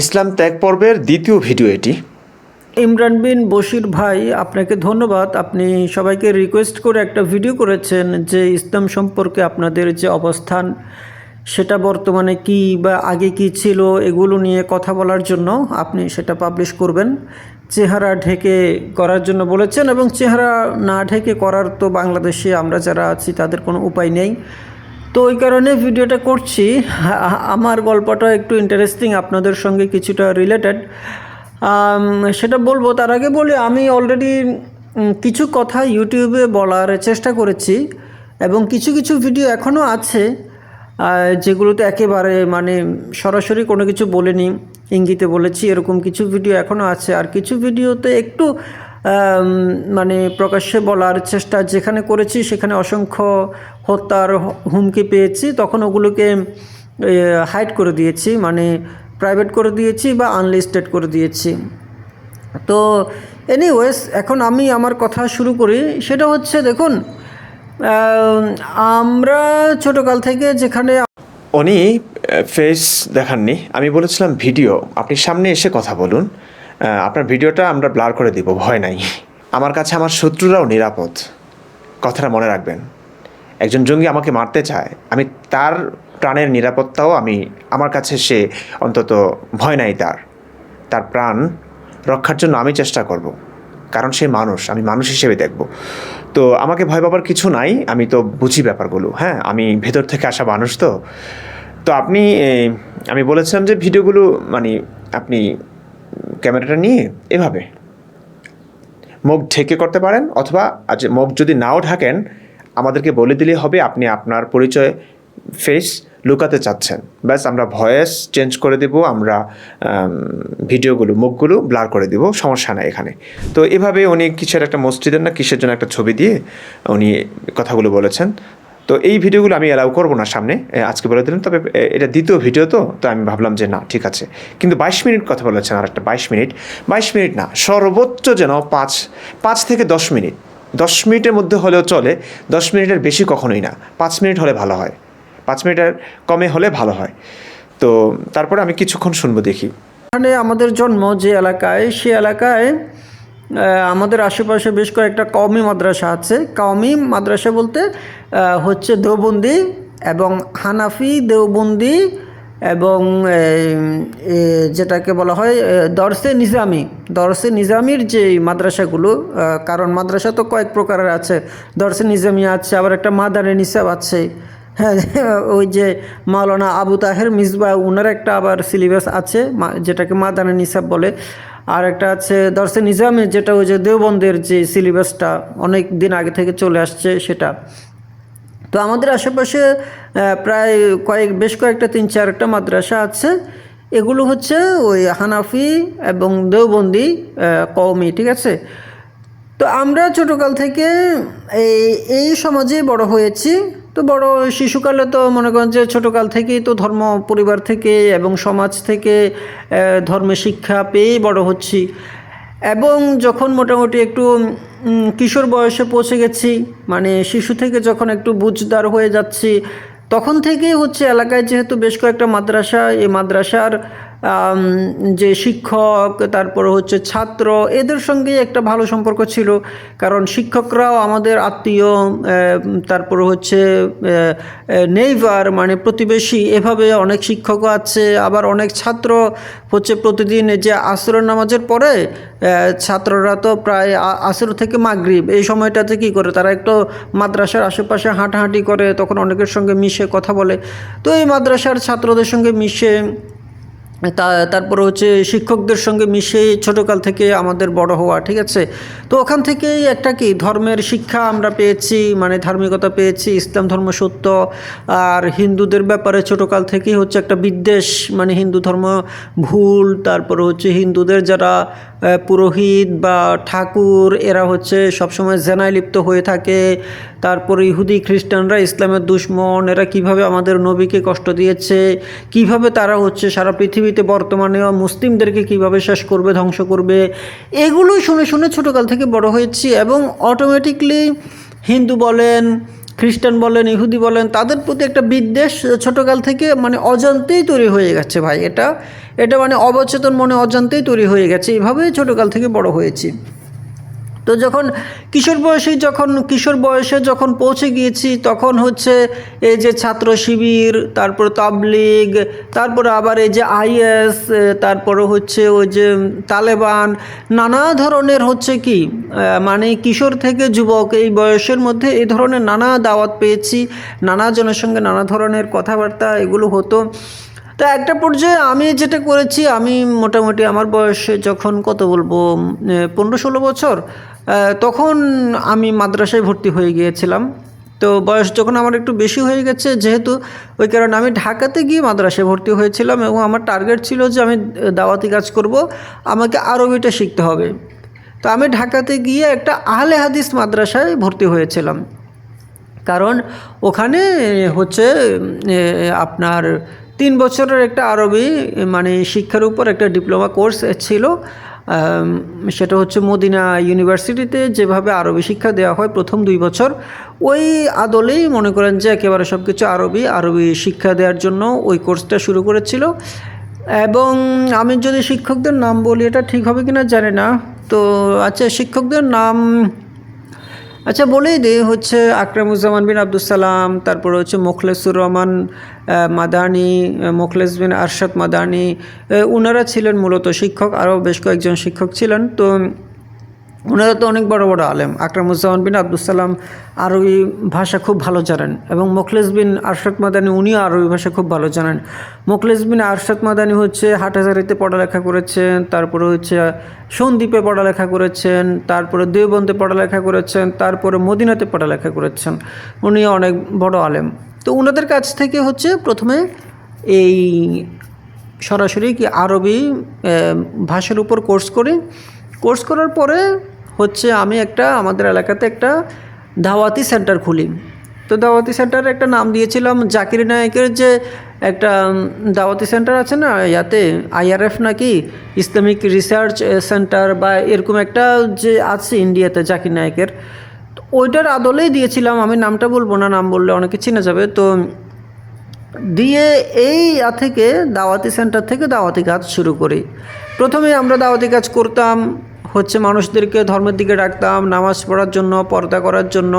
ইসলাম ত্যাগ পর্বের দ্বিতীয় ভিডিও এটি। ইমরান বিন বশির ভাই, আপনাকে ধন্যবাদ। আপনি সবাইকে রিকোয়েস্ট করে একটা ভিডিও করেছেন যে ইসলাম সম্পর্কে আপনাদের যে অবস্থান সেটা বর্তমানে কি বা আগে কি ছিল এগুলো নিয়ে কথা বলার জন্য আপনি সেটা পাবলিশ করবেন। চেহারা ঢেকে করার জন্য বলেছেন, এবং চেহারা না ঢেকে করার তো বাংলাদেশে আমরা যারা আছি তাদের কোনো উপায় নেই। তো ওই কারণে ভিডিওটা করছি। আমার গল্পটা একটু ইন্টারেস্টিং, আপনাদের সঙ্গে কিছুটা রিলেটেড, সেটা বলবো। তার আগে বলি, আমি অলরেডি কিছু কথা ইউটিউবে বলার চেষ্টা করেছি, এবং কিছু কিছু ভিডিও এখনও আছে যেগুলোতে একেবারে মানে সরাসরি কোনো কিছু বলিনি, ইঙ্গিতে বলেছি। এরকম কিছু ভিডিও এখনও আছে, আর কিছু ভিডিওতে একটু মানে প্রকাশ্যে বলার চেষ্টা যেখানে করেছি সেখানে অসংখ্য হত্যার হুমকি পেয়েছি, তখন ওগুলোকে হাইড করে দিয়েছি, মানে প্রাইভেট করে দিয়েছি বা আনলিস্টেড করে দিয়েছি। তো এনিওয়েজ, এখন আমি আমার কথা শুরু করি। সেটা হচ্ছে, দেখুন, আমরা ছোটোকাল থেকে যেখানে উনি ফেস দেখাননি, আমি বলেছিলাম ভিডিও, আপনি সামনে এসে কথা বলুন, আপনার ভিডিওটা আমরা ব্লার করে দিব, ভয় নাই। আমার কাছে আমার শত্রুরাও নিরাপদ, কথাটা মনে রাখবেন। একজন জঙ্গি আমাকে মারতে চায়, আমি তার প্রাণের নিরাপত্তাও আমার কাছে সে অন্তত ভয় নাই, তার প্রাণ রক্ষার জন্য আমি চেষ্টা করব, কারণ সে মানুষ, আমি মানুষ হিসেবে দেখব। তো আমাকে ভয় পাবার কিছু নাই, আমি তো বুঝি ব্যাপারগুলো। হ্যাঁ, আমি ভেতর থেকে আসা মানুষ। তো আমি বলেছিলাম যে ভিডিওগুলো মানে আপনি ক্যামেরাটা নিয়ে এভাবে মুখ ঢেকে করতে পারেন, অথবা মুখ যদি নাও ঢাকেন আমাদেরকে বলে দিলেই হবে আপনি আপনার পরিচয় ফেস লুকাতে চাচ্ছেন। ব্যাস, আমরা ভয়েস চেঞ্জ করে দেব, আমরা ভিডিওগুলো মুখগুলো ব্লার করে দেব, সমস্যা নাই এখানে। তো এভাবে উনি কিসের একটা মসজিদের না কিসের জন্য একটা ছবি দিয়ে উনি কথাগুলো বলেছেন। তো এই ভিডিওগুলো আমি অ্যালাউ করবো না সামনে, আজকে বলে দিলাম। তবে এটা দ্বিতীয় ভিডিও, তো আমি ভাবলাম যে না, ঠিক আছে। কিন্তু 22 মিনিট কথা বলেছেন, আর একটা 22 মিনিট না, সর্বোচ্চ যেন 5 থেকে 10 মিনিট, 10 মিনিটের মধ্যে হলেও চলে, 10 মিনিটের বেশি কখনোই না, 5 মিনিট হলে ভালো হয়, 5 মিনিটের কমে হলে ভালো হয়। তো তারপরে আমি কিছুক্ষণ শুনবো, দেখি। এখানে আমাদের জন্ম যে এলাকায়, সে এলাকায় আমাদের আশেপাশে বেশ কয়েকটা কওমি মাদ্রাসা আছে। কওমি মাদ্রাসা বলতে হচ্ছে দেওবন্দি এবং হানাফি, দেওবন্দি এবং যেটাকে বলা হয় দরসে নিজামির যে মাদ্রাসাগুলো, কারণ মাদ্রাসা তো কয়েক প্রকারের আছে, দরসে নিজামি আছে, আবার একটা মাদারে নিসাব আছে। হ্যাঁ, ওই যে মাওলানা আবু তাহের মিসবাহ, ওনার একটা আবার সিলেবাস আছে যেটাকে মাদারে নিসাব বলে। আর একটা আছে দরসে নিজামে, যেটা ওই যে দেওবন্দের যে সিলেবাসটা অনেক দিন আগে থেকে চলে আসছে সেটা। তো আমাদের আশেপাশে প্রায় বেশ কয়েকটা 3-4টা মাদ্রাসা আছে। এগুলো হচ্ছে ওই হানাফি এবং দেওবন্দি কওমি, ঠিক আছে। তো আমরা ছোটোকাল থেকে এই সমাজে বড় হয়েছি। তো বড় শিশুকালে তো মনে করেন যে ছোটোকাল থেকেই তো ধর্ম, পরিবার থেকে এবং সমাজ থেকে ধর্মের শিক্ষা পেয়েই বড় হচ্ছি। এবং যখন মোটামুটি একটু কিশোর বয়সে পৌঁছে গেছি, মানে শিশু থেকে যখন একটু বুঝদার হয়ে যাচ্ছি, তখন থেকেই হচ্ছে এলাকায় যেহেতু বেশ কয়েকটা মাদ্রাসা, এই মাদ্রাসার যে শিক্ষক, তারপরে হচ্ছে ছাত্র, এদের সঙ্গেই একটা ভালো সম্পর্ক ছিল। কারণ শিক্ষকরাও আমাদের আত্মীয়, তারপরে হচ্ছে নেইবার মানে প্রতিবেশী, এভাবে অনেক শিক্ষকও আছে। আবার অনেক ছাত্র হচ্ছে প্রতিদিন যে আসরের নামাজের পরে ছাত্ররা তো প্রায় আসর থেকে মাগরিব এই সময়টাতে কী করে, তারা একটু মাদ্রাসার আশেপাশে হাঁটাহাঁটি করে, তখন অনেকের সঙ্গে মিশে কথা বলে। তো এই মাদ্রাসার ছাত্রদের সঙ্গে মিশে, তারপরে হচ্ছে শিক্ষকদের সঙ্গে মিশে ছোটোকাল থেকে আমাদের বড় হওয়া, ঠিক আছে। তো ওখান থেকেই একটা কি ধর্মের শিক্ষা আমরা পেয়েছি, মানে ধার্মিকতা পেয়েছি, ইসলাম ধর্ম সত্য। আর হিন্দুদের ব্যাপারে ছোটোকাল থেকেই হচ্ছে একটা বিদ্বেষ, মানে হিন্দু ধর্ম ভুল। তারপরে হচ্ছে হিন্দুদের যারা পুরোহিত বা ঠাকুর, এরা হচ্ছে সবসময় জেনায় লিপ্ত হয়ে থাকে। তারপরে ইহুদি খ্রিস্টানরা ইসলামের দুশমন, এরা কিভাবে আমাদের নবীকে কষ্ট দিয়েছে, কিভাবে তারা হচ্ছে সারা পৃথিবীতে বর্তমানেও মুসলিমদেরকে কিভাবে শেষ করবে, ধ্বংস করবে, এগুলোই শুনে শুনে ছোটোকাল থেকে বড় হয়েছি। এবং অটোমেটিকলি হিন্দু বলেন, খ্রিস্টান বলেন, ইহুদি বলেন, তাদের প্রতি একটা বিদ্বেষ ছোটোকাল থেকে মানে অজান্তেই তৈরি হয়ে গেছে ভাই। এটা এটা মানে অবচেতন মনে অজান্তেই তৈরি হয়ে গেছে। এইভাবেই ছোটোকাল থেকে বড় হয়েছি। তো যখন কিশোর বয়সে যখন পৌঁছে গিয়েছি, তখন হচ্ছে এই যে ছাত্র শিবির, তারপর তাবলিগ, তারপরে আবার এই যে আইএস, তারপরে হচ্ছে ওই যে তালেবান, নানা ধরনের হচ্ছে কি মানে কিশোর থেকে যুবক এই বয়সের মধ্যে এই ধরনের নানা দাওয়াত পেয়েছি, নানা জনের সঙ্গে নানা ধরনের কথাবার্তা এগুলো হতো। তো একটা পর্যায়ে আমি যেটা করেছি, আমি মোটামুটি আমার বয়স যখন কত বলবো 15-16 বছর, তখন আমি মাদ্রাসায় ভর্তি হয়ে গিয়েছিলাম। তো বয়স যখন আমার একটু বেশি হয়ে গেছে যেহেতু, ওই কারণে আমি ঢাকাতে গিয়ে মাদ্রাসায় ভর্তি হয়েছিলাম এবং আমার টার্গেট ছিল যে আমি দাওয়াতি কাজ করব, আমাকে আরবিটা শিখতে হবে। তো আমি ঢাকাতে গিয়ে একটা আহলে হাদিস মাদ্রাসায় ভর্তি হয়েছিলাম, কারণ ওখানে হচ্ছে আপনার 3 বছরের একটা আরবি মানে শিক্ষার উপর একটা ডিপ্লোমা কোর্স ছিল। সেটা হচ্ছে মদিনা ইউনিভার্সিটিতে যেভাবে আরবি শিক্ষা দেওয়া হয় প্রথম 2 বছর, ওই আদলেই মনে করেন যে একেবারে সব কিছু আরবি শিক্ষা দেওয়ার জন্য ওই কোর্সটা শুরু করেছিল। এবং আমি যদি শিক্ষকদের নাম বলি এটা ঠিক হবে কিনা জানি না। তো আচ্ছা, শিক্ষকদের নাম আচ্ছা বলেই দিই, হচ্ছে আকরামুজ্জামান বিন আব্দুল সালাম, তারপরে হচ্ছে মোখলেসুর রহমান মাদানি, মোখলেস বিন আরশাদ মাদানি, ওনারা ছিলেন মূলত শিক্ষক। আরও বেশ কয়েকজন শিক্ষক ছিলেন। তো ওনারা তো অনেক বড় বড় আলেম। আকরামুজ্জামান বিন আব্দুল সালাম আরবি ভাষা খুব ভালো জানেন, এবং মোখলেস বিন আরশাদ মাদানি উনিও আরবি ভাষা খুব ভালো জানেন। মোখলেস বিন আরশাদ মাদানি হচ্ছে হাটহাজারীতে পড়ালেখা করেছেন, তারপরে হচ্ছে সন্দ্বীপে পড়ালেখা করেছেন, তারপরে দেওবন্দে পড়ালেখা করেছেন, তারপরে মদিনাতে পড়ালেখা করেছেন। উনি অনেক বড় আলেম। তো ওনাদের কাছ থেকে হচ্ছে প্রথমে এই সরাসরি কি আরবি ভাষার উপর কোর্স করার পরে হচ্ছে আমি আমাদের এলাকাতে একটা দাওয়াতি সেন্টার খুলি। তো দাওয়াতি সেন্টারে একটা নাম দিয়েছিলাম জাকির নায়েকের যে একটা দাওয়াতি সেন্টার আছে না ইয়াতে, IRF নাকি ইসলামিক রিসার্চ সেন্টার বা এরকম একটা যে আছে ইন্ডিয়াতে জাকির নায়েকের, তো ওইটার আদলেই দিয়েছিলাম। আমি নামটা বলবো না, নাম বললে অনেকে চিনে যাবে। তো দিয়ে এই থেকে দাওয়াতি সেন্টার থেকে দাওয়াতি কাজ শুরু করি। প্রথমে আমরা দাওয়াতি কাজ করতাম হচ্ছে মানুষদেরকে ধর্মের দিকে ডাকতাম, নামাজ পড়ার জন্য, পর্দা করার জন্য,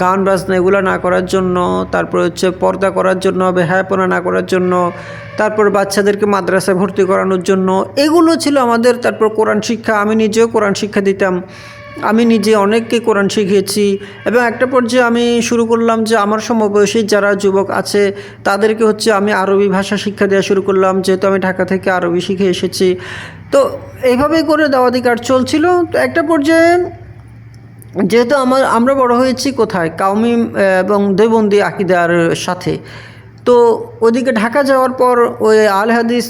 গান বাজনা এগুলো না করার জন্য, তারপর হচ্ছে পর্দা করার জন্য, বেহায়াপনা না করার জন্য, তারপর বাচ্চাদেরকে মাদ্রাসায় ভর্তি করানোর জন্য, এগুলো ছিল আমাদের। তারপর কোরআন শিক্ষা, আমি নিজেও কোরআন শিক্ষা দিতাম, আমি নিজে অনেককে কোরআন শিখিয়েছি। এবং একটা পর্যায়ে আমি শুরু করলাম যে আমার সমবয়সী যারা যুবক আছে তাদেরকে হচ্ছে আমি আরবি ভাষা শিক্ষা দেওয়া শুরু করলাম, যেহেতু আমি ঢাকা থেকে আরবি শিখে এসেছি। তো এইভাবে করে দাওয়াতি কাজ চলছিল। তো একটা পর্যায়ে যেহেতু আমরা বড় হয়েছি কোথায়, কাউমি এবং দেওবন্দি আকিদার সাথে, তো ওদিকে ঢাকা যাওয়ার পর ওই আল হাদিস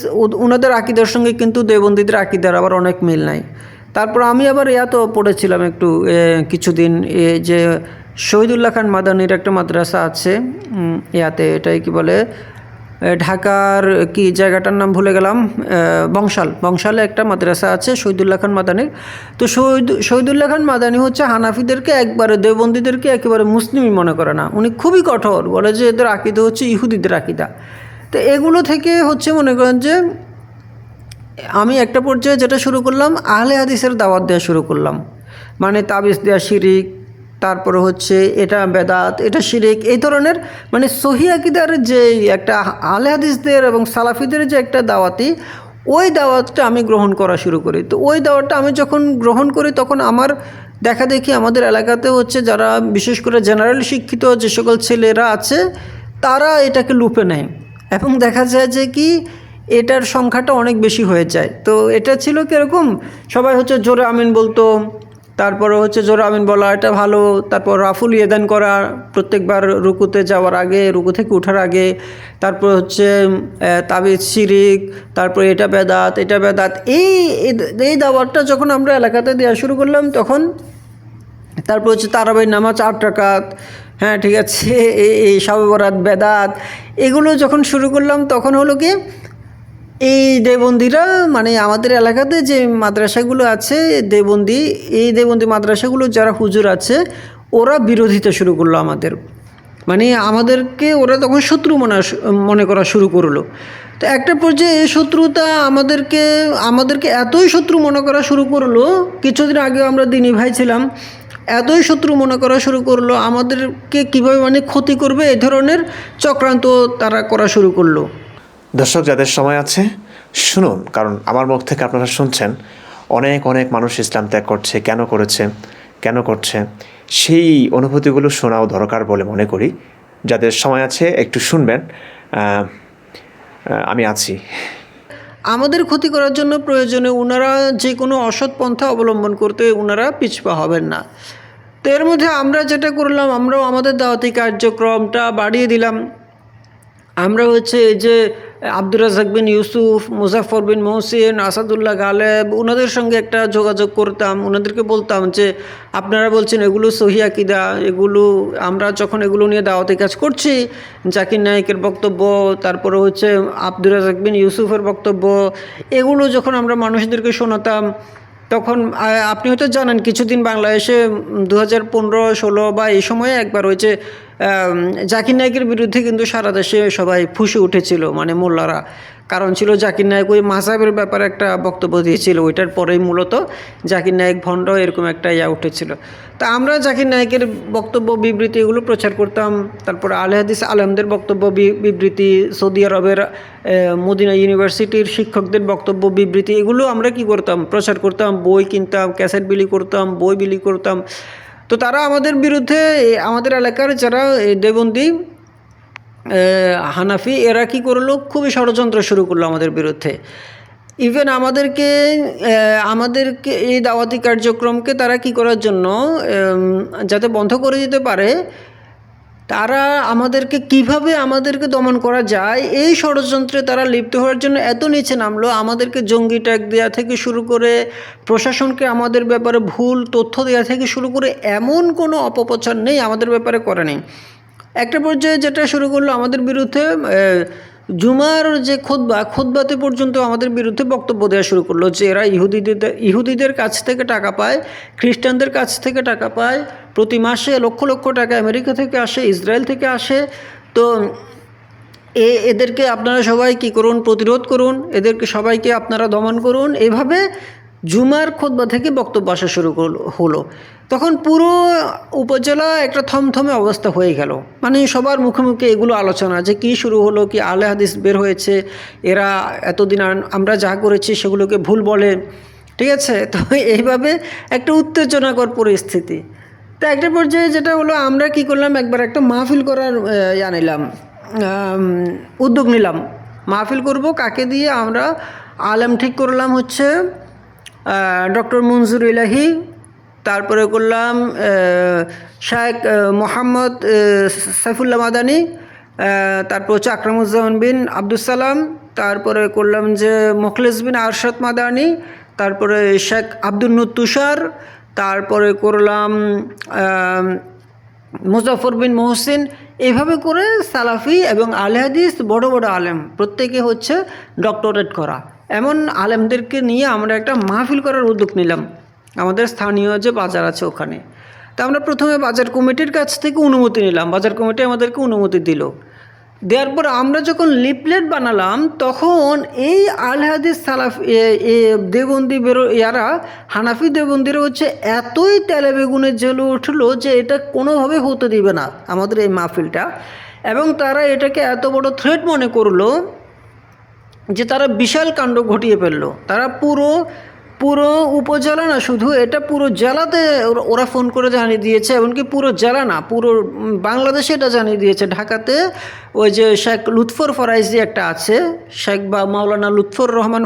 ওনাদের আকিদার সঙ্গে কিন্তু দেওবন্দিদের আকিদার আবার অনেক মিল নাই। তারপর আমি আবার তো পড়েছিলাম একটু কিছুদিন যে শহীদুল্লাহ খান মাদানির একটা মাদ্রাসা আছে এটাই কি বলে, ঢাকার কি জায়গাটার নাম ভুলে গেলাম, বংশালে একটা মাদ্রাসা আছে শহীদুল্লাহ খান মাদানির। তো শহীদুল্লাহ খান মাদানি হচ্ছে হানাফিদেরকে একবারে, দেওবন্দিদেরকে একেবারে মুসলিমই মনে করে না। উনি খুবই কঠোর, বলে যে এদের আকিদা হচ্ছে ইহুদিদের আকিদা। তো এগুলো থেকে হচ্ছে মনে করেন যে আমি একটা পর্যায়ে যেটা শুরু করলাম, আহলে হাদিসের দাওয়াত দেওয়া শুরু করলাম। মানে তাবিজ দেওয়া শিরিক, তারপরে হচ্ছে এটা বেদাত, এটা শিরিক, এই ধরনের মানে সহি আকীদার যে একটা আহলে হাদিসদের এবং সালাফিদের যে একটা দাওয়াতি, ওই দাওয়াতটা আমি গ্রহণ করা শুরু করি। তো ওই দাওয়াতটা আমি যখন গ্রহণ করি তখন আমার দেখা দেখি আমাদের এলাকাতে হচ্ছে যারা বিশেষ করে জেনারেল শিক্ষিত যে সকল ছেলেরা আছে তারা এটাকে লুপে নেয়, এবং দেখা যায় যে কি এটার সংখ্যাটা অনেক বেশি হয়ে যায়। তো এটা ছিল কীরকম, সবাই হচ্ছে জোরে আমিন বলতো, তারপরে হচ্ছে জোরে আমিন বলা এটা ভালো, তারপর রাফুল ইয়েদান করা প্রত্যেকবার রুকুতে যাওয়ার আগে, রুকু থেকে ওঠার আগে, তারপর হচ্ছে তাবিজ শিরিক, তারপর এটা বেদাত, এই দাওয়াতটা যখন আমরা এলাকাতে দেওয়া শুরু করলাম তখন তারপর হচ্ছে তারাবির নামাজ 8 রাকাত, হ্যাঁ ঠিক আছে, এই শবে বরাত বেদাত, এগুলো যখন শুরু করলাম তখন হলো কি এই দেওবন্দিরা মানে আমাদের এলাকাতে যে মাদ্রাসাগুলো আছে এই দেওবন্দি মাদ্রাসাগুলো যারা হুজুর আছে ওরা বিরোধিতা শুরু করলো আমাদের। মানে আমাদেরকে ওরা তখন শত্রু মনে করা শুরু করলো। তো একটা পর্যায়ে এই শত্রুতা আমাদেরকে এতই শত্রু মনে করা শুরু করলো, কিছুদিন আগেও আমরা দিনী ভাই ছিলাম, এতই শত্রু মনে করা শুরু করলো, আমাদেরকে কীভাবে মানে ক্ষতি করবে এই ধরনের চক্রান্ত তারা করা শুরু করলো। দর্শক যাদের সময় আছে শুনুন, কারণ আমার মুখ থেকে আপনারা শুনছেন অনেক অনেক মানুষ ইসলাম ত্যাগ করছে, কেন করছে সেই অনুভূতিগুলো শোনাও দরকার বলে মনে করি। যাদের সময় আছে একটু শুনবেন, আমি আছি। আমাদের ক্ষতি করার জন্য প্রয়োজনে ওনারা যে কোনো অসৎ পন্থা অবলম্বন করতে ওনারা পিছপা হবেন না। তো এর মধ্যে আমরা যেটা করলাম, আমরাও আমাদের দাওয়াতি কার্যক্রমটা বাড়িয়ে দিলাম। আমরা হচ্ছে এই যে আব্দুর রাজ্জাক বিন ইউসুফ, মুজাফর বিন মহসিন, আসাদুল্লাহ গালেব, ওনাদের সঙ্গে একটা যোগাযোগ করতাম। ওনাদেরকে বলতাম যে আপনারা বলছেন এগুলো সহি আকীদা, এগুলো আমরা যখন এগুলো নিয়ে দাওয়াতি কাজ করছি, জাকির নায়েকের বক্তব্য, তারপরে হচ্ছে আব্দুর রাজ্জাক বিন ইউসুফের বক্তব্য, এগুলো যখন আমরা মানুষদেরকে শোনাতাম, তখন আপনি হয়তো জানেন কিছুদিন বাংলাদেশে 2015-16 বা এই সময়ে একবার হয়েছে জাকির নায়েকের বিরুদ্ধে কিন্তু সারা দেশে সবাই ফুঁসে উঠেছিল, মানে মোল্লারা। কারণ ছিল জাকির নায়েক ওই মাযহাবের ব্যাপারে একটা বক্তব্য দিয়েছিল, ওইটার পরেই মূলত জাকির নায়েক ভণ্ড এরকম একটা উঠেছিল। তা আমরা জাকির নায়েকের বক্তব্য বিবৃতি এগুলো প্রচার করতাম। তারপরে আলে হাদিস আলেমদের বক্তব্য বিবৃতি, সৌদি আরবের মদিনা ইউনিভার্সিটির শিক্ষকদের বক্তব্য বিবৃতি, এগুলো আমরা কি করতাম, প্রচার করতাম, বই কিনতাম, ক্যাসেট বিলি করতাম, বই বিলি করতাম। তো তারা আমাদের বিরুদ্ধে, আমাদের এলাকার যারা দেবন্দী হানাফি, এরা কী করলো, খুবই ষড়যন্ত্র শুরু করলো আমাদের বিরুদ্ধে। ইভেন আমাদেরকে এই দাওয়াতি কার্যক্রমকে তারা কি করার জন্য, যাতে বন্ধ করে দিতে পারে, তারা আমাদেরকে দমন করা যায় এই ষড়যন্ত্রে তারা লিপ্ত হওয়ার জন্য এত নিচে নামলো। আমাদেরকে জঙ্গি ট্যাগ দেওয়া থেকে শুরু করে, প্রশাসনকে আমাদের ব্যাপারে ভুল তথ্য দেওয়া থেকে শুরু করে, এমন কোনো অপপ্রচার নেই আমাদের ব্যাপারে করে নেই। একটা পর্যায়ে যেটা শুরু করলো আমাদের বিরুদ্ধে, জুমার যে খুতবাতে পর্যন্ত আমাদের বিরুদ্ধে বক্তব্য দেওয়া শুরু করলো যে এরা ইহুদিদের কাছ থেকে টাকা পায়, খ্রিস্টানদের কাছ থেকে টাকা পায়, প্রতি মাসে লক্ষ লক্ষ টাকা আমেরিকা থেকে আসে, ইসরায়েল থেকে আসে। তো এদেরকে আপনারা সবাই কী করুন, প্রতিরোধ করুন, এদেরকে সবাইকে আপনারা দমন করুন। এভাবে জুমার খুতবা থেকে বক্তব্য আসা শুরু হলো। তখন পুরো উপজেলা একটা থমথমে অবস্থা হয়ে গেল, মানে সবার মুখে মুখে এগুলো আলোচনা যে কি শুরু হলো, কি আলে হাদিস বের হয়েছে, এরা এতদিন আমরা যা করেছি সেগুলোকে ভুল বলে, ঠিক আছে। তো এইভাবে একটা উত্তেজনাকর পরিস্থিতি। তো একটা পর্যায়ে যেটা হলো, আমরা কি করলাম, একবার একটা মাহফিল করার উদ্যোগ নিলাম। মাহফিল করব কাকে দিয়ে, আমরা আলেম ঠিক করলাম হচ্ছে ডক্টর মনজুর ইলাহি, তারপরে করলাম শায়েখ মোহাম্মদ সাইফুল্লাহ মাদানী, তারপর হচ্ছে আকরামুজ্জামান বিন আব্দুস সালাম, তারপরে করলাম যে মোখলেস বিন আরশাদ মাদানী, তারপরে শেখ আব্দুল নূর তুষার, তারপরে করলাম মুজাফর বিন মহসিন। এইভাবে করে সালাফি এবং আলে হাদিস বড় বড় আলেম প্রত্যেকে হচ্ছে ডক্টরেট করা, এমন আলেমদেরকে নিয়ে আমরা একটা মাহফিল করার উদ্যোগ নিলাম আমাদের স্থানীয় যে বাজার আছে ওখানে। তা আমরা প্রথমে বাজার কমিটির কাছ থেকে অনুমতি নিলাম, বাজার কমিটি আমাদেরকে অনুমতি দিল। দেওয়ার পর আমরা যখন লিফলেট বানালাম, তখন এই আলে হাদিস দেবন্দি হানাফি দেবন্দিরা হচ্ছে এতই তেলে বেগুনে জ্বলে উঠলো যে এটা কোনোভাবে হতে দিবে না আমাদের এই মাহফিলটা। এবং তারা এটাকে এত বড় থ্রেট মনে করলো যে তারা বিশাল কাণ্ড ঘটিয়ে ফেললো। তারা পুরো উপজেলা না, শুধু এটা পুরো জেলাতে ওরা ফোন করে জানিয়ে দিয়েছে, এমনকি পুরো জেলা না, পুরো বাংলাদেশে এটা জানিয়ে দিয়েছে। ঢাকাতে ওই যে শেখ লুৎফর ফরাইজি একটা আছে, শেখ বা মাওলানা লুৎফর রহমান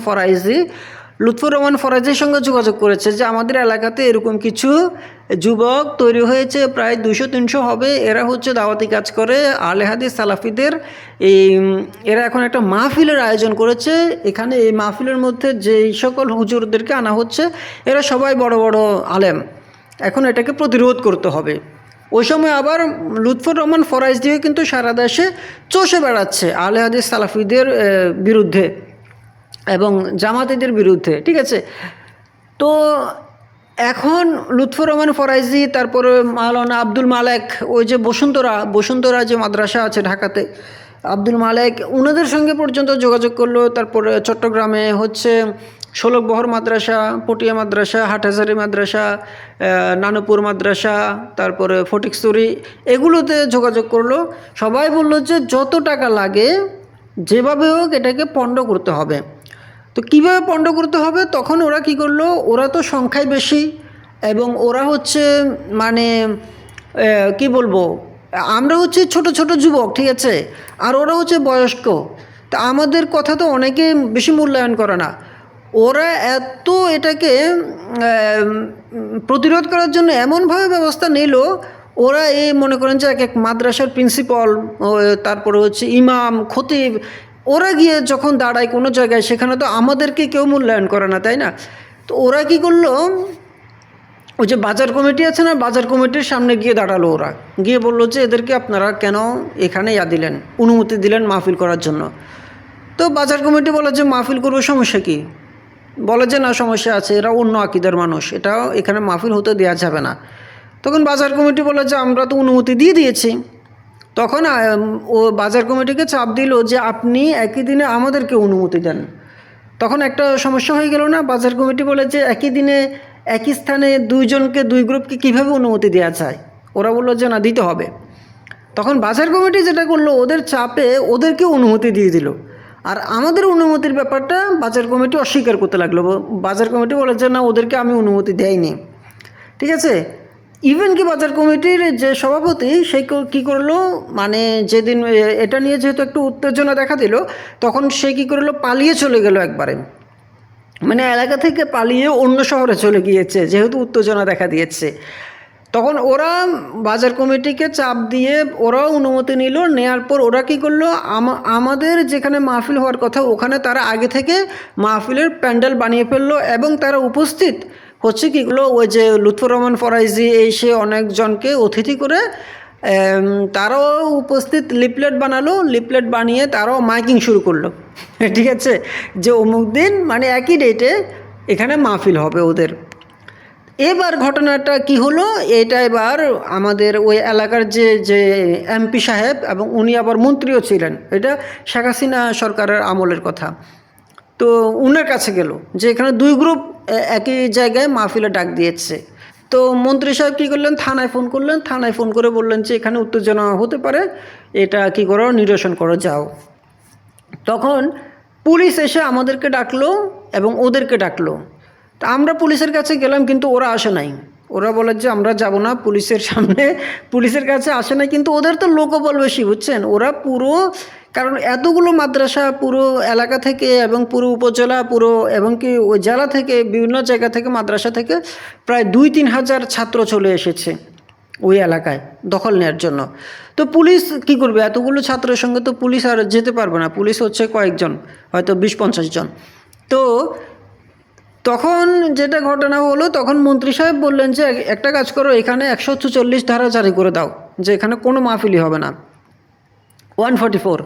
ফরাইজির সঙ্গে যোগাযোগ করেছে যে আমাদের এলাকাতে এরকম কিছু যুবক তৈরি হয়েছে, প্রায় 200-300 হবে, এরা হচ্ছে দাওয়াতি কাজ করে, আলে হাদিস সালাফিদের এরা এখন একটা মাহফিলের আয়োজন করেছে। এখানে এই মাহফিলের মধ্যে যেই সকল হুজুরদেরকে আনা হচ্ছে এরা সবাই বড় বড় আলেম, এখন এটাকে প্রতিরোধ করতে হবে। ওই সময় আবার লুৎফর রহমান ফরাইজিও কিন্তু সারা দেশে চষে বেড়াচ্ছে আলে হাদিস সালাফিদের বিরুদ্ধে এবং জামাতিদের বিরুদ্ধে, ঠিক আছে। তো এখন লুৎফর রহমান ফরাইজি, তারপরে মাওলানা আব্দুল মালেক, ওই যে বসুন্ধরা যে মাদ্রাসা আছে ঢাকাতে, আব্দুল মালেক ওনাদের সঙ্গে পর্যন্ত যোগাযোগ করলো। তারপরে চট্টগ্রামে হচ্ছে ষোলকবহর মাদ্রাসা, পটিয়া মাদ্রাসা, হাটহাজারী মাদ্রাসা, নানুপুর মাদ্রাসা, তারপরে ফটিকছড়ি, এগুলোতে যোগাযোগ করলো। সবাই বললো যে যত টাকা লাগে যেভাবে হোক এটাকে পণ্ড করতে হবে। তো কীভাবে পণ্ড করতে হবে, তখন ওরা কি করলো, ওরা তো সংখ্যায় বেশি এবং ওরা হচ্ছে মানে কি বলবো, আমরা হচ্ছে ছোট ছোট যুবক, ঠিক আছে, আর ওরা হচ্ছে বয়স্ক। তা আমাদের কথা তো অনেকে বেশি মূল্যায়ন করে না। ওরা এত এটাকে প্রতিরোধ করার জন্য এমনভাবে ব্যবস্থা নিল, ওরা এই মনে করেন যে এক এক মাদ্রাসার প্রিন্সিপাল, তারপরে হচ্ছে ইমাম, খতিব, ওরা গিয়ে যখন দাঁড়ায় কোনো জায়গায়, সেখানে তো আমাদেরকে কেউ মূল্যায়ন করে না, তাই না? তো ওরা কি করলো, ওই যে বাজার কমিটি আছে না, বাজার কমিটির সামনে গিয়ে দাঁড়ালো। ওরা গিয়ে বললো যে এদেরকে আপনারা কেন এখানে দিলেন, অনুমতি দিলেন মাহফিল করার জন্য? তো বাজার কমিটি বলে যে মাহফিল করবো, সমস্যা কি? বলে যে না, সমস্যা আছে, এরা অন্য আকিদার মানুষ, এটা এখানে মাহফিল হতে দেওয়া যাবে না। তখন বাজার কমিটি বলে যে আমরা তো অনুমতি দিয়ে দিয়েছি। তখন ও বাজার কমিটিকে চাপ দিল যে আপনি একই দিনে আমাদেরকে অনুমতি দেন। তখন একটা সমস্যা হয়ে গেল না? বাজার কমিটি বলে যে একই দিনে একই স্থানে দুইজনকে, দুই গ্রুপকে কীভাবে অনুমতি দেওয়া যায়? ওরা বললো যে না, দিতে হবে। তখন বাজার কমিটি যেটা করলো, ওদের চাপে ওদেরকে অনুমতি দিয়ে দিল। আর আমাদের অনুমতির ব্যাপারটা বাজার কমিটি অস্বীকার করতে লাগলো। বাজার কমিটি বলে যে না, ওদেরকে আমি অনুমতি দেয়নি, ঠিক আছে। ইভেন কি বাজার কমিটির যে সভাপতি, সে কী করলো, মানে যেদিন এটা নিয়ে যেহেতু একটু উত্তেজনা দেখা দিল, তখন সে কী করলো, পালিয়ে চলে গেল একবারে, মানে এলাকা থেকে পালিয়ে অন্য শহরে চলে গিয়েছে, যেহেতু উত্তেজনা দেখা দিয়েছে। তখন ওরা বাজার কমিটিকে চাপ দিয়ে ওরাও অনুমতি নিল। নেওয়ার পর ওরা কী করলো, আমাদের যেখানে মাহফিল হওয়ার কথা ওখানে তারা আগে থেকে মাহফিলের প্যান্ডেল বানিয়ে ফেললো এবং তারা উপস্থিত হচ্ছে কী করলো, ওই যে লুৎফর রহমান ফরাইজি এসে অনেকজনকে অতিথি করে তারাও উপস্থিত লিফলেট বানালো। লিফলেট বানিয়ে তারাও মাইকিং শুরু করলো, ঠিক আছে, যে অমুক দিন মানে একই ডেটে এখানে মাহফিল হবে ওদের। এবার ঘটনাটা কি হলো, এটা এবার আমাদের ওই এলাকার যে এমপি সাহেব, এবং উনি আবার মন্ত্রীও ছিলেন, এটা শেখ হাসিনা সরকারের আমলের কথা। তো উনার কাছে গেল যে এখানে দুই গ্রুপ একই জায়গায় মাহফিলে ডাক দিয়েছে। তো মন্ত্রী সাহেব কী করলেন, থানায় ফোন করলেন। থানায় ফোন করে বললেন যে এখানে উত্তেজনা হতে পারে, এটা কি করো, নিরসন করো, যাও। তখন পুলিশ এসে আমাদেরকে ডাকলো এবং ওদেরকে ডাকলো। তা আমরা পুলিশের কাছে গেলাম, কিন্তু ওরা আসে নাই। ওরা বলে যে আমরা যাব না পুলিশের সামনে, পুলিশের কাছে আসে নাই। কিন্তু ওদের তো লোকবল বেশি, বুঝছেন, ওরা পুরো, কারণ এতগুলো মাদ্রাসা পুরো এলাকা থেকে এবং পুরো উপজেলা পুরো এবং কি ওই জেলা থেকে বিভিন্ন জায়গা থেকে মাদ্রাসা থেকে প্রায় 2-3 হাজার ছাত্র চলে এসেছে ওই এলাকায় দখল নেওয়ার জন্য। তো পুলিশ কি করবে, এতগুলো ছাত্রের সঙ্গে তো পুলিশ আর যেতে পারবে না। পুলিশ হচ্ছে কয়েকজন, হয়তো 20-50 জন। তো তখন যেটা ঘটনা হলো, তখন মন্ত্রী সাহেব বললেন যে একটা কাজ করো, এখানে 144 ধারা জারি করে দাও যে এখানে কোনো মাহফিলই হবে না। 144,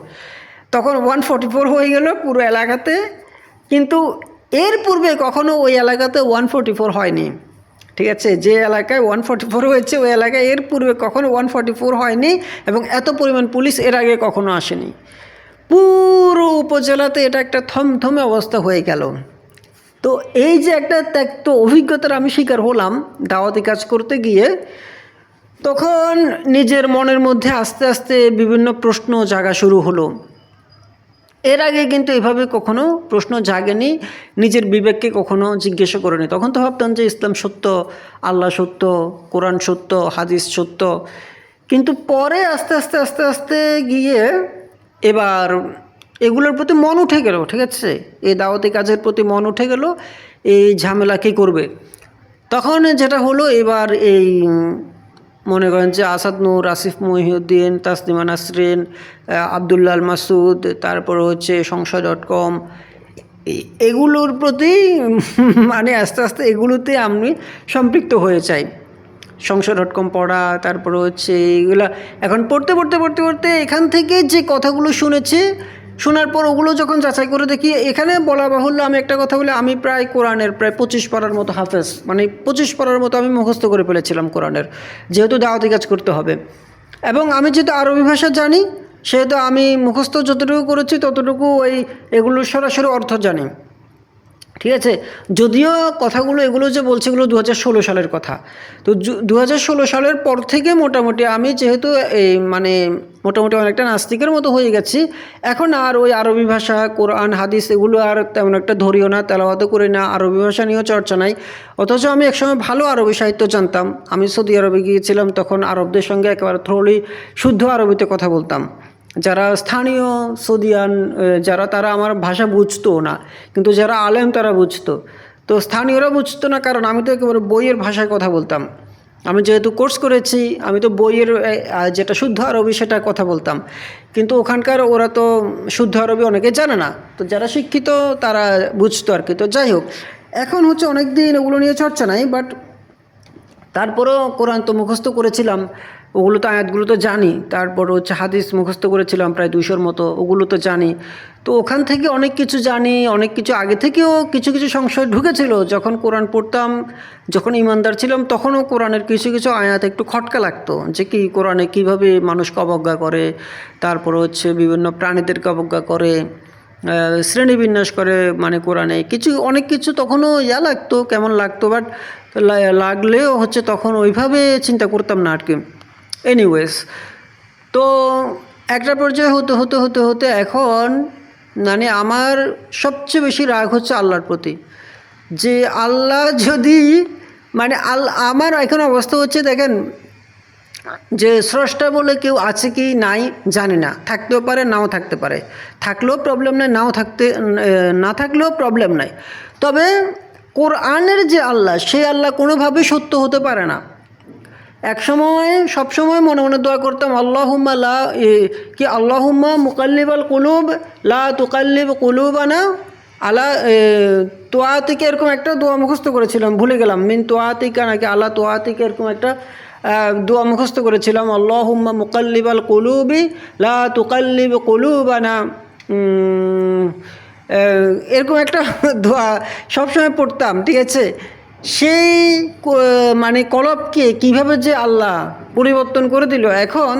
তখন 144 হয়ে গেল পুরো এলাকাতে। কিন্তু এর পূর্বে কখনো ওই এলাকাতে 144 হয়নি, ঠিক আছে। যে এলাকায় 144 হয়েছে ওই এলাকায় এর পূর্বে কখনো 144 হয়নি, এবং এত পরিমাণ পুলিশ এর আগে কখনো আসেনি। পুরো উপজেলাতে এটা একটা থমথমে অবস্থা হয়ে গেল। তো এই যে একটা ত্যাক্ত অভিজ্ঞতার আমি শিকার হলাম দাওয়াতি কাজ করতে গিয়ে, তখন নিজের মনের মধ্যে আস্তে আস্তে বিভিন্ন প্রশ্ন জাগা শুরু হলো। এর আগে কিন্তু এভাবে কখনো প্রশ্ন জাগেনি, নিজের বিবেককে কখনো জিজ্ঞাসা করেনি। তখন তো ভাবতাম যে ইসলাম সত্য, আল্লাহ সত্য, কোরআন সত্য, হাদিস সত্য। কিন্তু পরে আস্তে আস্তে আস্তে আস্তে গিয়ে এবার এগুলোর প্রতি মন উঠে গেল, ঠিক আছে, এই দাওয়াতি কাজের প্রতি মন উঠে গেল, এই ঝামেলা কী করবে। তখন যেটা হলো, এবার এই মনে করেন যে আসাদ নূর, আসিফ মহিউদ্দিন, তাসলিমা নাসরিন, আবদুল্লাহ আল মাসুদ, তারপর হচ্ছে সংশয়.com, এগুলোর প্রতি মানে আস্তে আস্তে এগুলোতে আমি সম্পৃক্ত হয়ে যাই। সংশয়.com পড়া, তারপরে হচ্ছে এগুলা এখন পড়তে পড়তে পড়তে পড়তে এখান থেকে যে কথাগুলো শুনেছি শোনার পর ওগুলো যখন যাচাই করে দেখি, এখানে বলা বাহুল্য আমি একটা কথা বলি, আমি প্রায় কোরআনের প্রায় 25 পারার মতো হাফেজ, মানে 25 পারার মতো আমি মুখস্থ করে ফেলেছিলাম কোরআনের, যেহেতু দাওয়াতি কাজ করতে হবে। এবং আমি যেহেতু আরবি ভাষা জানি, সেহেতু আমি মুখস্থ যতটুকু করেছি ততটুকু এগুলোর সরাসরি অর্থ জানি, ঠিক আছে। যদিও কথাগুলো এগুলো যে বলছে এগুলো 2016 সালের কথা। তো 2016 সালের পর থেকে মোটামুটি আমি যেহেতু এই মানে মোটামুটি অনেকটা নাস্তিকের মতো হয়ে গেছি, এখন আর ওই আরবি ভাষা, কোরআন, হাদিস এগুলো আর তেমন একটা ধরিও না, তেলাওয়াতও করি না, আরবি ভাষা নিয়েও চর্চা নাই। অথচ আমি একসময় ভালো আরবি সাহিত্য জানতাম। আমি সৌদি আরবে গিয়েছিলাম, তখন আরবদের সঙ্গে একেবারে থ্রোলি শুদ্ধ আরবিতে কথা বলতাম। যারা স্থানীয় সৌদিয়ান যারা, তারা আমার ভাষা বুঝতো না, কিন্তু যারা আলেম তারা বুঝতো। তো স্থানীয়রা বুঝতো না, কারণ আমি তো একেবারে বইয়ের ভাষায় কথা বলতাম। আমি যেহেতু কোর্স করেছি, আমি তো বইয়ের যেটা শুদ্ধ আরবি সেটা কথা বলতাম। কিন্তু ওখানকার ওরা তো শুদ্ধ আরবি অনেকে জানে না, তো যারা শিক্ষিত তারা বুঝতো আর কি। তো যাই হোক, এখন হচ্ছে অনেক দিন ওগুলো নিয়ে চর্চা নাই, বাট তারপরেও কোরআন তো মুখস্থ করেছিলাম, ওগুলো তো আয়াতগুলো তো জানি। তারপর হচ্ছে হাদিস মুখস্থ করেছিলাম প্রায় 200-র মতো, ওগুলো তো জানি। তো ওখান থেকে অনেক কিছু জানি, অনেক কিছু আগে থেকেও কিছু কিছু সংশয় ঢুকেছিল। যখন কোরআন পড়তাম, যখন ইমানদার ছিলাম, তখনও কোরআনের কিছু কিছু আয়াত একটু খটকা লাগতো, যে কি কোরআনে কীভাবে মানুষকে অবজ্ঞা করে, তারপর হচ্ছে বিভিন্ন প্রাণীদেরকে অবজ্ঞা করে, শ্রেণীবিন্যাস করে, মানে কোরআনে কিছু অনেক কিছু তখনও লাগতো, কেমন লাগতো, বাট লাগলেও হচ্ছে তখন ওইভাবে চিন্তা করতাম না আর কি। এনিওয়েজ, তো একটা পর্যায়ে হতে হতে হতে হতে এখন মানে আমার সবচেয়ে বেশি রাগ হচ্ছে আল্লাহর প্রতি, যে আল্লাহ যদি মানে আমার এখন অবস্থা হচ্ছে, দেখেন, যে স্রষ্টা বলে কেউ আছে কি নাই জানি না, থাকতেও পারে নাও থাকতে পারে, থাকলেও প্রবলেম নাই, না থাকলেও প্রবলেম নাই। তবে কোরআনের যে আল্লাহ, সেই আল্লাহ কোনোভাবেই সত্য হতে পারে না। একসময় সবসময় মনে মনে দোয়া করতাম, আল্লাহুম্মা লা কি আল্লাহুম্মা মুকাল্লিবাল কুলুব লা তুকাল্লিব কুলুবানা আলা তোয়াতিকা, এরকম একটা দোয়া মুখস্থ করেছিলাম, ভুলে গেলাম, মিন তোয়াতিকা নাকি আলা তোয়াতিকা, এরকম একটা দোয়া মুখস্থ করেছিলাম, আল্লাহুম্মা মুকাল্লিবাল কুলুবি লা তুকাল্লিব কুলুবানা, এরকম একটা দোয়া সবসময় পড়তাম, ঠিক আছে। সেই মানে কলবকে কীভাবে যে আল্লাহ পরিবর্তন করে দিল। এখন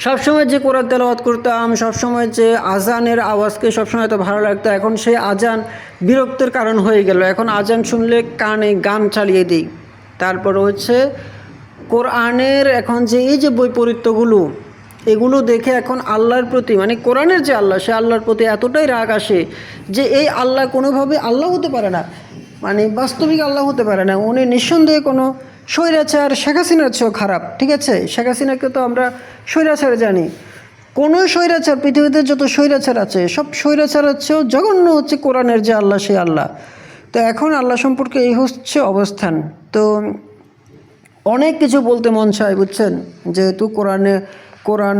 সবসময় যে কোরআন তেলাওয়াত করতাম, সবসময় যে আজানের আওয়াজকে সবসময় এত ভালো লাগতো, এখন সেই আজান বিরক্তের কারণ হয়ে গেল। এখন আজান শুনলে কানে গান চালিয়ে দিই। তারপর হচ্ছে কোরআনের এখন যে এই যে বৈপরীত্যগুলো, এগুলো দেখে এখন আল্লাহর প্রতি, মানে কোরআনের যে আল্লাহ, সে আল্লাহর প্রতি এতটাই রাগ আসে যে এই আল্লাহ কোনোভাবে আল্লাহ হতে পারে না, মানে বাস্তবিক আল্লাহ হতে পারে না। উনি নিঃসন্দেহে কোনো স্বৈরাচার, শেখ হাসিনার চেয়েও খারাপ, ঠিক আছে। শেখ হাসিনাকে তো আমরা স্বৈরাচার জানি, কোনো স্বৈরাচার, পৃথিবীতে যত স্বৈরাচার আছে সব স্বৈরাচারের চেয়েও জঘন্য হচ্ছে কোরআনের যে আল্লাহ, সেই আল্লাহ। তো এখন আল্লাহ সম্পর্কে এই হচ্ছে অবস্থান। তো অনেক কিছু বলতে মন চায়, বুঝছেন, যেহেতু কোরআন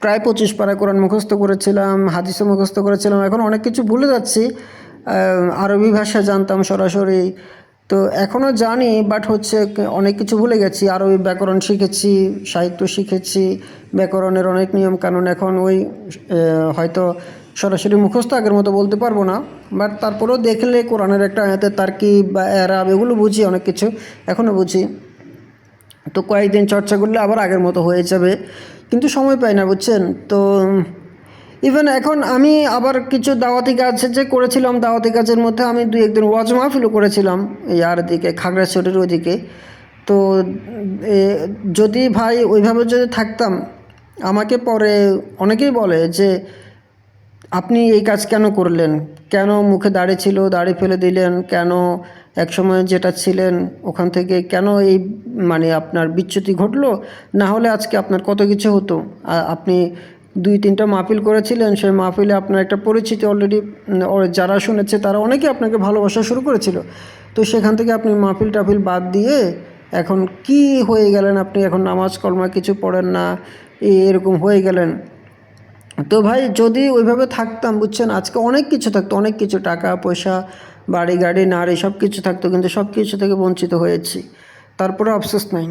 প্রায় 25 পারা কোরআন মুখস্থ করেছিলাম, হাদিসও মুখস্থ করেছিলাম, এখন অনেক কিছু ভুলে যাচ্ছি। আরবি ভাষা জানতাম সরাসরি, তো এখনও জানি, বাট হচ্ছে অনেক কিছু ভুলে গেছি। আরবি ব্যাকরণ শিখেছি, সাহিত্য শিখেছি, ব্যাকরণের অনেক নিয়ম কানুন এখন ওই হয়তো সরাসরি মুখস্থ আগের মতো বলতে পারবো না, বাট তারপরেও দেখলে কোরআনের একটা আয়াতের তারকিব বা এরাব এগুলো বুঝি, অনেক কিছু এখনও বুঝি। তো কয়েকদিন চর্চা করলে আবার আগের মতো হয়ে যাবে, কিন্তু সময় পাই না, বুঝছেন। তো ইভেন এখন আমি আবার কিছু দাওয়াতি কাজ যে করেছিলাম, দাওয়াতি কাজের মধ্যে আমি 2-1 দিন ওয়াজ মাহফিলও করেছিলাম এই আর দিকে খাগড়াছড়ির ওইদিকে। তো যদি ভাই ওইভাবে যদি থাকতাম, আমাকে পরে অনেকেই বলে যে আপনি এই কাজ কেন করলেন, কেন মুখে দাড়ি ছিল দাড়ি ফেলে দিলেন, কেন একসময় যেটা ছিলেন ওখান থেকে কেন এই মানে আপনার বিচ্যুতি ঘটলো, না হলে আজকে আপনার কত কিছু হতো। আপনি 2-3টা মাহফিল করেছিলেন, সেই মাহফিলে আপনার একটা পরিচিতি অলরেডি, যারা শুনেছে তারা অনেকেই আপনাকে ভালোবাসা শুরু করেছিল। তো সেখান থেকে আপনি মাহফিল টাফিল বাদ দিয়ে এখন কি হয়ে গেলেন, আপনি এখন নামাজ কলমা কিছু পড়েন না, এরকম হয়ে গেলেন। তো ভাই যদি ওইভাবে থাকতাম, বুঝছেন, আজকে অনেক কিছু থাকতো, অনেক কিছু, টাকা পয়সা, বাড়ি গাড়ি নারী সব কিছু থাকতো, কিন্তু সব কিছু থেকে বঞ্চিত হয়েছি, তারপরে আফসোস নাই।